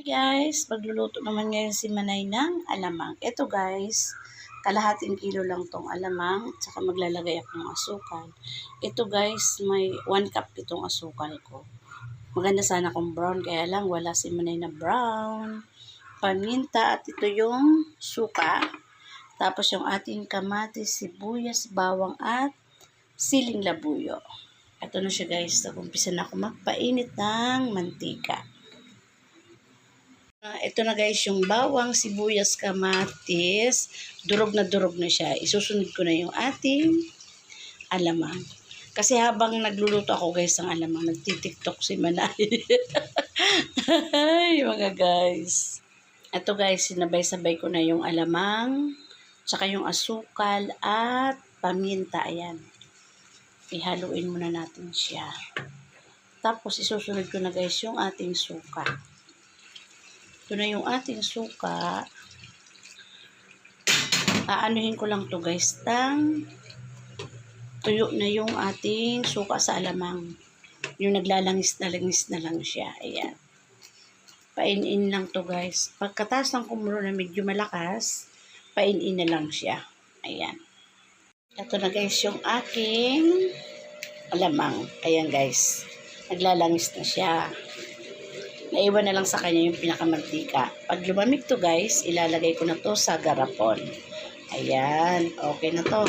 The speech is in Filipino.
Hey guys, magluluto naman ngayon si Manay ng alamang. Ito guys, kalahating kilo lang tong alamang, at saka maglalagay ako ng asukal. Ito guys, may 1 cup itong asukal ko. Maganda sana kung brown, kaya lang wala si Manay na brown. Paminta at ito yung suka. Tapos yung ating kamatis, sibuyas, bawang at siling labuyo. Ito na siya guys, nag-umpisa na ako magpainit ng mantika. Ito na guys yung bawang, sibuyas, kamatis. Durog na siya. Isusunod ko na yung ating alamang. Kasi habang nagluluto ako guys ng alamang, nagtitiktok si Manay. Ay, mga guys. Ito guys, sinabay-sabay ko na yung alamang, tsaka yung asukal at paminta. Ayan. Ihaluin muna natin siya. Tapos isusunod ko na guys yung ating suka. Ito na yung ating suka. Aanuhin ko lang to guys. Tuyo na yung ating suka sa alamang. Yung naglalangis na lang siya. Ayan. Pain-in lang to guys. Pagkataas ng kumulo na medyo malakas, pain-in na lang siya. Ayan. Ito na guys yung aking alamang. Ayan guys. Naglalangis na siya. Naiwan na lang sa kanya yung pinakamantika. Pag lumamig to guys, ilalagay ko na to sa garapon. Ayan, okay na to.